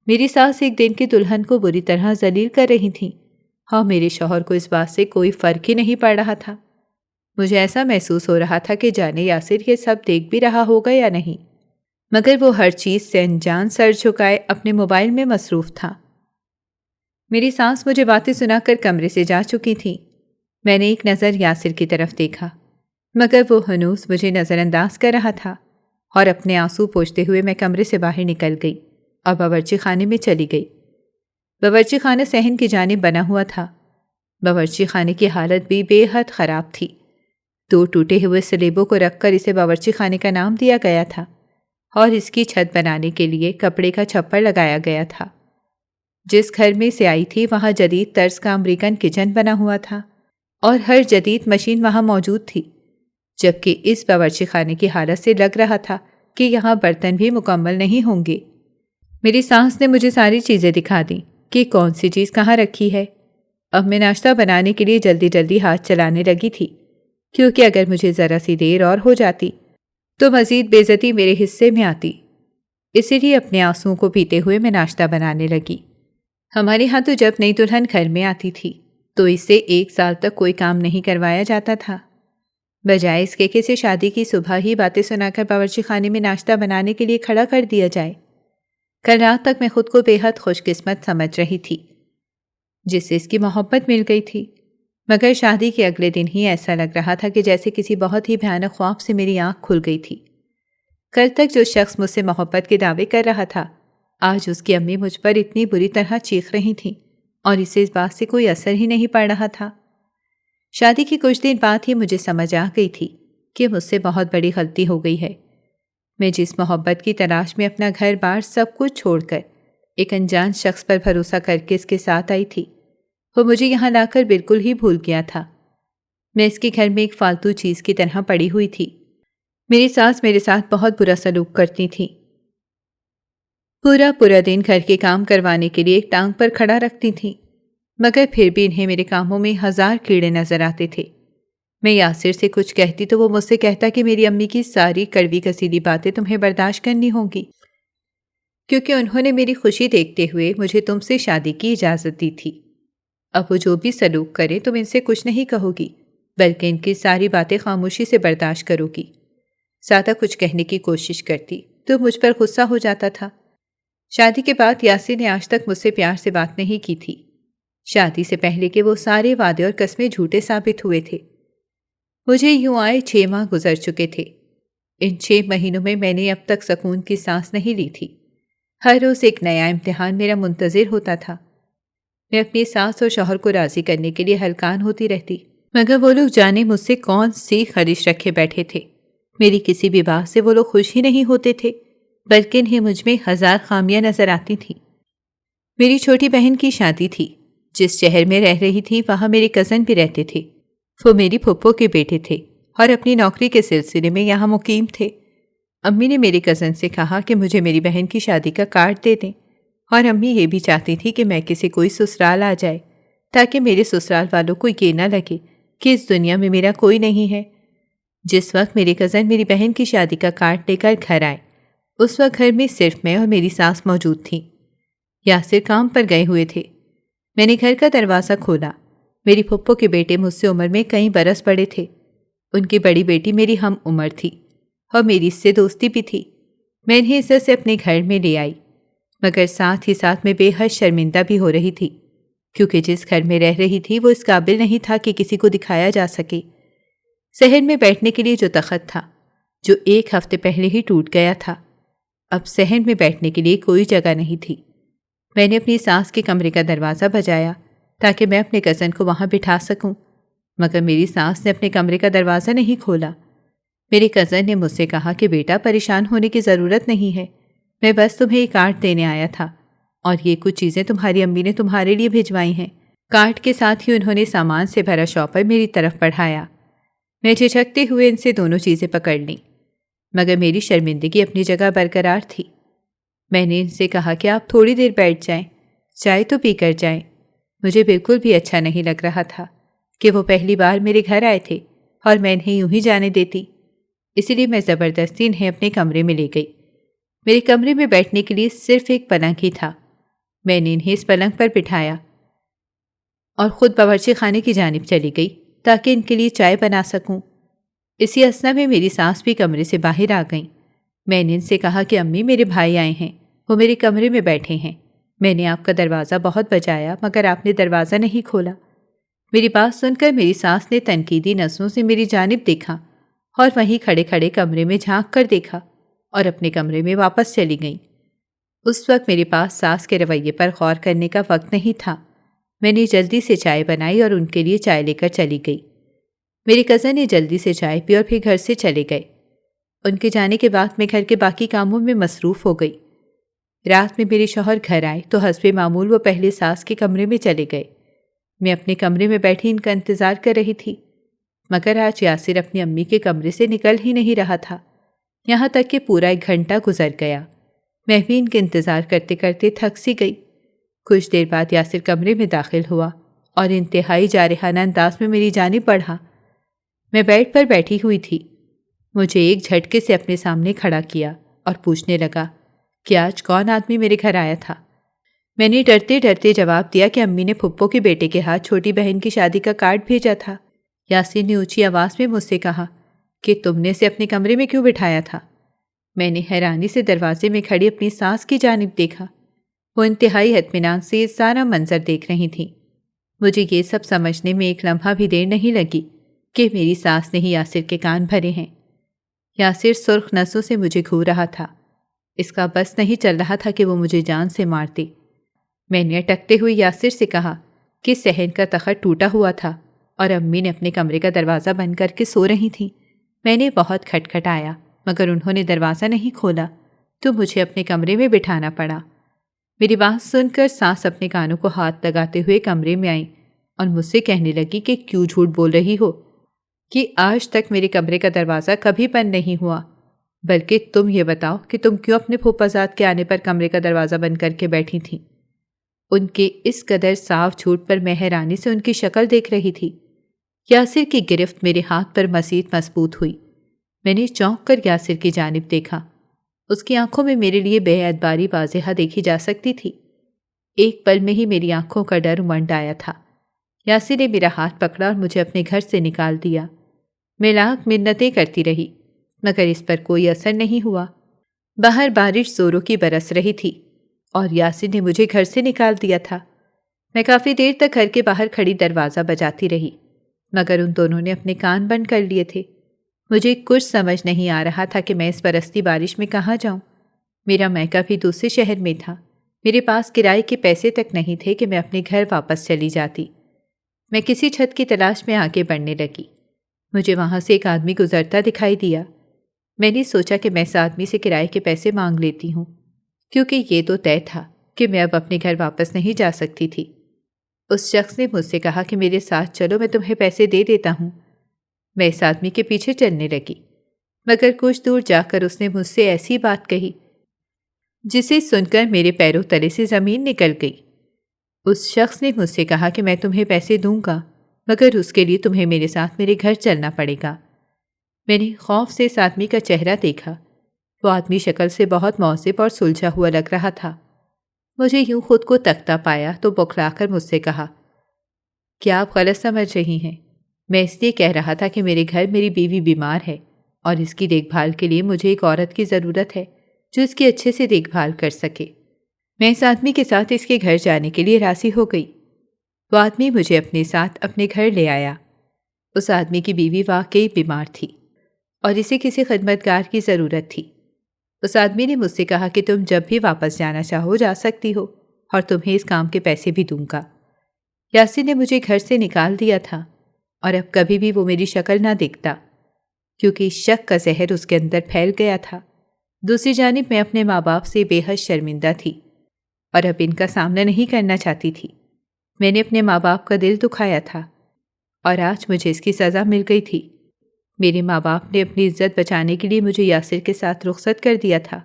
Speaker 2: میری ساس ایک دن کی دلہن کو بری طرح ذلیل کر رہی تھیں اور میرے شوہر کو اس بات سے کوئی فرق ہی نہیں پڑ رہا تھا۔ مجھے ایسا محسوس ہو رہا تھا کہ جانے یاسر یہ سب دیکھ بھی رہا ہوگا یا نہیں، مگر وہ ہر چیز سے انجان سر جھکائے اپنے موبائل میں مصروف تھا۔ میری ساس مجھے باتیں سنا کر کمرے سے جا چکی تھی۔ میں نے ایک نظر یاسر کی طرف دیکھا، مگر وہ ہنوز مجھے نظر انداز کر رہا تھا اور اپنے آنسو پوچھتے ہوئے میں کمرے سے باہر نکل گئی اور باورچی خانے میں چلی گئی۔ باورچی خانہ صحن کی جانب بنا ہوا تھا۔ باورچی خانے کی حالت بھی بے حد خراب تھی۔ 2 ٹوٹے ہوئے سلیبوں کو رکھ کر اسے باورچی خانے کا نام دیا گیا تھا اور اس کی چھت بنانے کے لیے کپڑے کا چھپر لگایا گیا تھا۔ جس گھر میں سے آئی تھی وہاں جدید طرز کا امریکن کچن بنا ہوا تھا اور ہر جدید مشین وہاں موجود تھی، جبکہ اس باورچی خانے کی حالت سے لگ رہا تھا کہ یہاں برتن بھی مکمل نہیں ہوں گے۔ میری ساس نے مجھے ساری چیزیں دکھا دیں کہ کون سی چیز کہاں رکھی ہے۔ اب میں ناشتہ بنانے کے لیے جلدی جلدی ہاتھ چلانے لگی تھی، کیونکہ اگر مجھے ذرا سی دیر اور ہو جاتی تو مزید بے عزتی میرے حصے میں آتی۔ اسی لیے اپنے آنسوؤں کو پیتے ہوئے میں ناشتہ بنانے لگی۔ ہمارے ہاں تو جب نئی دلہن گھر میں آتی تھی تو اسے 1 سال تک کوئی کام نہیں کروایا جاتا تھا، بجائے اس کے اسے شادی کی صبح ہی باتیں سنا کر باورچی خانے میں ناشتہ بنانے کے لیے کھڑا کر دیا جائے۔ کل رات تک میں خود کو بے حد خوش قسمت سمجھ رہی تھی جس سے اس کی محبت مل گئی تھی، مگر شادی کے اگلے دن ہی ایسا لگ رہا تھا کہ جیسے کسی بہت ہی بھیانک خواب سے میری آنکھ کھل گئی تھی۔ کل تک جو شخص مجھ سے محبت کے دعوے کر رہا تھا، آج اس کی امی مجھ پر اتنی بری طرح چیخ رہی تھیں اور اسے اس بات سے کوئی اثر ہی نہیں پڑ رہا تھا۔ شادی کے کچھ دن بعد ہی مجھے سمجھ آ گئی تھی کہ مجھ سے بہت بڑی غلطی ہو گئی ہے۔ میں جس محبت کی تلاش میں اپنا گھر بار سب کچھ چھوڑ کر ایک انجان شخص پر بھروسہ کر کے اس کے ساتھ آئی تھی، وہ مجھے یہاں لا کر بالکل ہی بھول گیا تھا۔ میں اس کے گھر میں ایک فالتو چیز کی طرح پڑی ہوئی تھی۔ میری ساس میرے ساتھ بہت برا سلوک کرتی تھی۔ پورا دن گھر کے کام کروانے کے لیے ایک ٹانگ پر کھڑا رکھتی تھیں، مگر پھر بھی انہیں میرے کاموں میں 1000 کیڑے نظر آتے تھے۔ میں یاسر سے کچھ کہتی تو وہ مجھ سے کہتا کہ میری امی کی ساری کڑوی کسیلی باتیں تمہیں برداشت کرنی ہوں گی، کیونکہ انہوں نے میری خوشی دیکھتے ہوئے مجھے تم سے شادی کی اجازت دی تھی۔ اب وہ جو بھی سلوک کریں تم ان سے کچھ نہیں کہو گی، بلکہ ان کی ساری باتیں خاموشی سے برداشت کرو گی۔ زیادہ کچھ کہنے کی کوشش کرتی تو مجھ پر غصہ ہو جاتا تھا۔ شادی کے بعد یاسر نے آج تک مجھ سے پیار سے بات نہیں کی تھی۔ شادی سے پہلے کے وہ سارے وعدے اور قسمیں جھوٹے ثابت ہوئے تھے۔ مجھے یوں آئے 6 ماہ گزر چکے تھے۔ ان 6 مہینوں میں نے اب تک سکون کی سانس نہیں لی تھی۔ ہر روز ایک نیا امتحان میرا منتظر ہوتا تھا۔ میں اپنی ساس اور شوہر کو راضی کرنے کے لیے ہلکان ہوتی رہتی، مگر وہ لوگ جانے مجھ سے کون سی خواہش رکھے بیٹھے تھے۔ میری کسی بھی بات سے وہ لوگ خوش ہی نہیں ہوتے تھے، بلکہ انہیں مجھ میں 1000 خامیاں نظر آتی تھیں۔ میری چھوٹی بہن کی شادی تھی۔ جس شہر میں رہ رہی تھی وہاں میرے کزن بھی رہتے تھے۔ وہ میری پھپھو کے بیٹے تھے اور اپنی نوکری کے سلسلے میں یہاں مقیم تھے۔ امی نے میرے کزن سے کہا کہ مجھے میری بہن کی شادی کا کارڈ دے دیں، اور امی یہ بھی چاہتی تھی کہ میں کسی کوئی سسرال آ جائے تاکہ میرے سسرال والوں کو یہ نہ لگے کہ اس دنیا میں میرا کوئی نہیں ہے۔ جس وقت میرے کزن میری بہن کی شادی کا کارڈ لے کر گھر آئے، اس وقت گھر میں صرف میں اور میری ساس موجود تھیں۔ یاسر کام پر گئے ہوئے تھے۔ میں نے گھر کا دروازہ کھولا۔ میری پھپھو کے بیٹے مجھ سے عمر میں کئی برس بڑے تھے۔ ان کی بڑی بیٹی میری ہم عمر تھی اور میری اس سے دوستی بھی تھی۔ میں انہیں عزت سے اپنے گھر میں لے آئی، مگر ساتھ ہی ساتھ میں بے حد شرمندہ بھی ہو رہی تھی، کیونکہ جس گھر میں رہ رہی تھی وہ اس قابل نہیں تھا کہ کسی کو دکھایا جا سکے۔ صحن میں بیٹھنے کے لیے جو تخت تھا، جو 1 ہفتے پہلے ہی ٹوٹ گیا تھا، اب صحن میں بیٹھنے کے لیے کوئی جگہ نہیں تھی۔ میں نے اپنی ساس کے کمرے کا دروازہ بجایا تاکہ میں اپنے کزن کو وہاں بٹھا سکوں، مگر میری ساس نے اپنے کمرے کا دروازہ نہیں کھولا۔ میرے کزن نے مجھ سے کہا کہ بیٹا پریشان ہونے کی ضرورت نہیں ہے، میں بس تمہیں ایک کارڈ دینے آیا تھا، اور یہ کچھ چیزیں تمہاری امی نے تمہارے لیے بھیجوائی ہیں۔ کارڈ کے ساتھ ہی انہوں نے سامان سے بھرا شاپر میری طرف بڑھایا۔ میں جھجکتے ہوئے ان سے دونوں چیزیں پکڑ لیں، مگر میری شرمندگی اپنی جگہ برقرار تھی۔ میں نے ان سے کہا کہ آپ تھوڑی دیر بیٹھ جائیں، چائے تو پی کر جائیں۔ مجھے بالکل بھی اچھا نہیں لگ رہا تھا کہ وہ پہلی بار میرے گھر آئے تھے اور میں انہیں یوں ہی جانے دیتی، اسی لیے میں زبردستی انہیں اپنے کمرے میں لے گئی۔ میرے کمرے میں بیٹھنے کے لیے صرف ایک پلنگ ہی تھا۔ میں نے انہیں اس پلنگ پر بٹھایا اور خود باورچی خانے کی جانب چلی گئی تاکہ ان کے لیے چائے بنا سکوں۔ اسی اثنا میں میری ساس بھی کمرے سے باہر آ گئیں۔ میں نے ان سے کہا کہ امی میرے بھائی آئے ہیں، وہ میرے کمرے میں بیٹھے ہیں۔ میں نے آپ کا دروازہ بہت بجایا مگر آپ نے دروازہ نہیں کھولا۔ میری بات سن کر میری ساس نے تنقیدی نظروں سے میری جانب دیکھا اور وہیں کھڑے کھڑے کمرے میں جھانک کر دیکھا اور اپنے کمرے میں واپس چلی گئیں۔ اس وقت میرے پاس ساس کے رویے پر غور کرنے کا وقت نہیں تھا۔ میں نے جلدی سے چائے بنائی اور ان کے لیے چائے لے کر چلی گئی۔ میرے کزن نے جلدی سے چائے پی اور پھر گھر سے چلے گئے۔ ان کے جانے کے بعد میں گھر کے باقی کاموں میں مصروف ہو گئی۔ رات میں میرے شوہر گھر آئے تو حسب معمول وہ پہلے ساس کے کمرے میں چلے گئے۔ میں اپنے کمرے میں بیٹھی ان کا انتظار کر رہی تھی، مگر آج یاسر اپنی امی کے کمرے سے نکل ہی نہیں رہا تھا، یہاں تک کہ پورا 1 گھنٹہ گزر گیا۔ میں بھی ان کے انتظار کرتے کرتے تھک سی گئی۔ کچھ دیر بعد یاسر کمرے میں داخل ہوا اور انتہائی جارحانہ انداز میں میری جانب بڑھا۔ میں بیڈ پر بیٹھی ہوئی تھی۔ مجھے ایک جھٹکے سے اپنے سامنے کھڑا کیا اور پوچھنے لگا کہ آج کون آدمی میرے گھر آیا تھا۔ میں نے ڈرتے ڈرتے جواب دیا کہ امی نے پھپھو کے بیٹے کے ہاتھ چھوٹی بہن کی شادی کا کارڈ بھیجا تھا۔ یاسر نے اونچی آواز میں مجھ سے کہا کہ تم نے اسے اپنے کمرے میں کیوں بٹھایا تھا؟ میں نے حیرانی سے دروازے میں کھڑی اپنی ساس کی جانب دیکھا۔ وہ انتہائی اطمینان سے سارا منظر دیکھ رہی تھیں۔ مجھے یہ سب سمجھنے میں ایک لمحہ بھی دیر نہیں لگی کہ میری ساس نے ہی یاسر کے کان بھرے ہیں۔ یاسر سرخ نسوں سے مجھے گھور رہا تھا۔ اس کا بس نہیں چل رہا تھا کہ وہ مجھے جان سے مار دے۔ میں نے اٹکتے ہوئے یاسر سے کہا کہ صحن کا تخت ٹوٹا ہوا تھا اور امی نے اپنے کمرے کا دروازہ بند کر کے سو رہی تھیں۔ میں نے بہت کھٹکھٹایا مگر انہوں نے دروازہ نہیں کھولا تو مجھے اپنے کمرے میں بٹھانا پڑا۔ میری بات سن کر ساس اپنے کانوں کو ہاتھ لگاتے ہوئے کمرے میں آئی اور مجھ سے کہنے لگی کہ کیوں جھوٹ بول رہی ہو کہ آج تک میرے کمرے کا دروازہ کبھی بند نہیں ہوا، بلکہ تم یہ بتاؤ کہ تم کیوں اپنے پھوپھازاد کے آنے پر کمرے کا دروازہ بند کر کے بیٹھی تھیں۔ ان کے اس قدر صاف جھوٹ پر میں حیرانی سے ان کی شکل دیکھ رہی تھی۔ یاسر کی گرفت میرے ہاتھ پر مزید مضبوط ہوئی۔ میں نے چونک کر یاسر کی جانب دیکھا۔ اس کی آنکھوں میں میرے لیے بے اعتباری واضح دیکھی جا سکتی تھی۔ ایک پل میں ہی میری آنکھوں کا ڈر امنڈ آیا تھا۔ یاسر نے میرا ہاتھ پکڑا اور مجھے اپنے گھر سے نکال دیا۔ میں لاکھ منتیں کرتی رہی مگر اس پر کوئی اثر نہیں ہوا۔ باہر بارش زوروں کی برس رہی تھی اور یاسر نے مجھے گھر سے نکال دیا تھا۔ میں کافی دیر تک گھر کے باہر کھڑی دروازہ بجاتی رہی مگر ان دونوں نے اپنے کان بند کر لیے تھے۔ مجھے کچھ سمجھ نہیں آ رہا تھا کہ میں اس برستی بارش میں کہاں جاؤں۔ میرا میکہ بھی دوسرے شہر میں تھا۔ میرے پاس کرائے کے پیسے تک نہیں تھے کہ میں اپنے گھر واپس چلی جاتی۔ میں کسی چھت کی تلاش میں آگے بڑھنے لگی۔ مجھے وہاں سے ایک آدمی گزرتا دکھائی دیا۔ میں نے سوچا کہ میں اس آدمی سے کرائے کے پیسے مانگ لیتی ہوں کیونکہ یہ تو طے تھا کہ میں اب اپنے گھر واپس نہیں جا سکتی تھی۔ اس شخص نے مجھ سے کہا کہ میرے ساتھ چلو، میں تمہیں پیسے دے دیتا ہوں۔ میں اس آدمی کے پیچھے چلنے لگی مگر کچھ دور جا کر اس نے مجھ سے ایسی بات کہی جسے سن کر میرے پیروں تلے سے زمین نکل گئی۔ اس شخص نے مجھ سے کہا کہ میں تمہیں پیسے دوں گا مگر اس کے لیے تمہیں میرے ساتھ میرے گھر چلنا پڑے گا۔ میں نے خوف سے اس آدمی کا چہرہ دیکھا۔ وہ آدمی شکل سے بہت معذب اور سلجھا ہوا لگ رہا تھا۔ مجھے یوں خود کو تکتا پایا تو بوکھلا کر مجھ سے کہا، کیا آپ غلط سمجھ رہی ہیں؟ میں اس لیے کہہ رہا تھا کہ میرے گھر میری بیوی بیمار ہے اور اس کی دیکھ بھال کے لیے مجھے ایک عورت کی ضرورت ہے جو اس کی اچھے سے دیکھ بھال کر سکے۔ میں اس آدمی کے ساتھ اس کے گھر جانے کے لیے راضی ہو گئی۔ وہ آدمی مجھے اپنے ساتھ اپنے گھر لے آیا۔ اس آدمی کی بیوی واقعی بیمار تھی اور اسے کسی خدمتگار کی ضرورت تھی۔ اس آدمی نے مجھ سے کہا کہ تم جب بھی واپس جانا چاہو جا سکتی ہو اور تمہیں اس کام کے پیسے بھی دوں گا۔ یاسر نے مجھے گھر سے نکال دیا تھا اور اب کبھی بھی وہ میری شکل نہ دیکھتا کیونکہ شک کا زہر اس کے اندر پھیل گیا تھا۔ دوسری جانب میں اپنے ماں باپ سے بے حد شرمندہ تھی اور اب ان کا سامنا نہیں کرنا چاہتی تھی۔ میں نے اپنے ماں باپ کا دل دکھایا تھا اور آج مجھے اس کی سزا مل گئی تھی۔ میرے ماں باپ نے اپنی عزت بچانے کے لیے مجھے یاسر کے ساتھ رخصت کر دیا تھا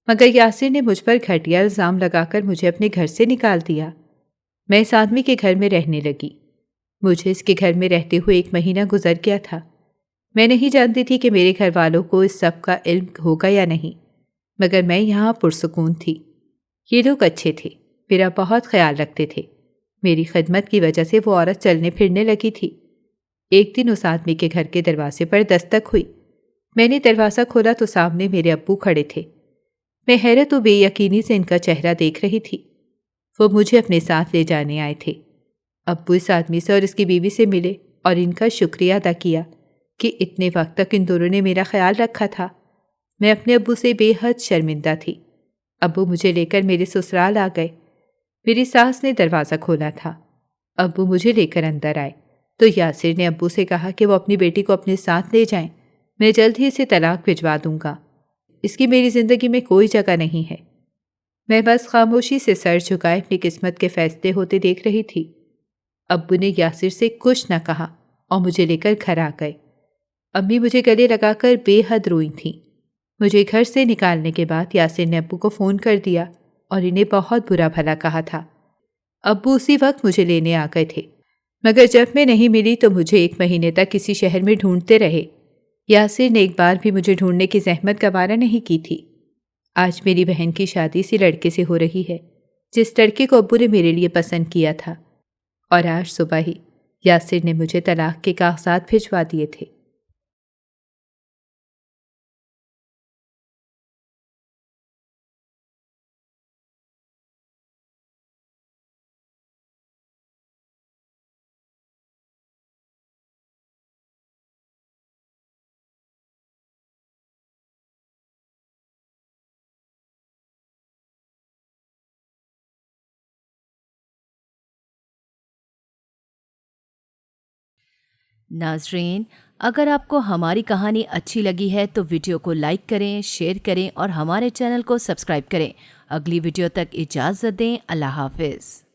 Speaker 2: مگر یاسر نے مجھ پر گھٹیا الزام لگا کر مجھے اپنے گھر سے نکال دیا۔ میں اس آدمی کے گھر میں رہنے لگی۔ مجھے اس کے گھر میں رہتے ہوئے 1 مہینہ گزر گیا تھا۔ میں نہیں جانتی تھی کہ میرے گھر والوں کو اس سب کا علم ہوگا یا نہیں مگر میں یہاں پرسکون تھی۔ یہ لوگ اچھے تھے، میرا بہت خیال رکھتے تھے۔ میری خدمت کی وجہ سے وہ عورت چلنے پھرنے لگی تھی۔ ایک دن اس آدمی کے گھر کے دروازے پر دستک ہوئی۔ میں نے دروازہ کھولا تو سامنے میرے ابو کھڑے تھے۔ میں حیرت و بے یقینی سے ان کا چہرہ دیکھ رہی تھی۔ وہ مجھے اپنے ساتھ لے جانے آئے تھے۔ ابو اس آدمی سے اور اس کی بیوی سے ملے اور ان کا شکریہ ادا کیا کہ اتنے وقت تک ان دونوں نے میرا خیال رکھا تھا۔ میں اپنے ابو سے بے حد شرمندہ تھی۔ ابو مجھے لے کر میرے سسرال آ گئے۔ میری ساس نے دروازہ کھولا تھا۔ ابو مجھے لے کر اندر آئے تو یاسر نے ابو سے کہا کہ وہ اپنی بیٹی کو اپنے ساتھ لے جائیں، میں جلد ہی اسے طلاق بھجوا دوں گا، اس کی میری زندگی میں کوئی جگہ نہیں ہے۔ میں بس خاموشی سے سر جھکائے اپنی قسمت کے فیصلے ہوتے دیکھ رہی تھی۔ ابو نے یاسر سے کچھ نہ کہا اور مجھے لے کر گھر آ گئے۔ امی مجھے گلے لگا کر بے حد روئی تھیں۔ مجھے گھر سے نکالنے کے بعد یاسر نے ابو کو فون کر دیا اور انہیں بہت برا بھلا کہا تھا۔ ابو اسی وقت مجھے لینے آ گئے تھے مگر جب میں نہیں ملی تو مجھے 1 مہینے تک کسی شہر میں ڈھونڈتے رہے۔ یاسر نے ایک بار بھی مجھے ڈھونڈنے کی زحمت گوارا نہیں کی تھی۔ آج میری بہن کی شادی اسی لڑکے سے ہو رہی ہے جس لڑکے کو ابو نے میرے لیے پسند کیا تھا، اور آج صبح ہی یاسر نے مجھے طلاق کے کاغذات بھجوا دیے تھے۔
Speaker 1: ناظرین، اگر آپ کو ہماری کہانی اچھی لگی ہے تو ویڈیو کو لائک کریں، شیئر کریں اور ہمارے چینل کو سبسکرائب کریں۔ اگلی ویڈیو تک اجازت دیں۔ اللہ حافظ۔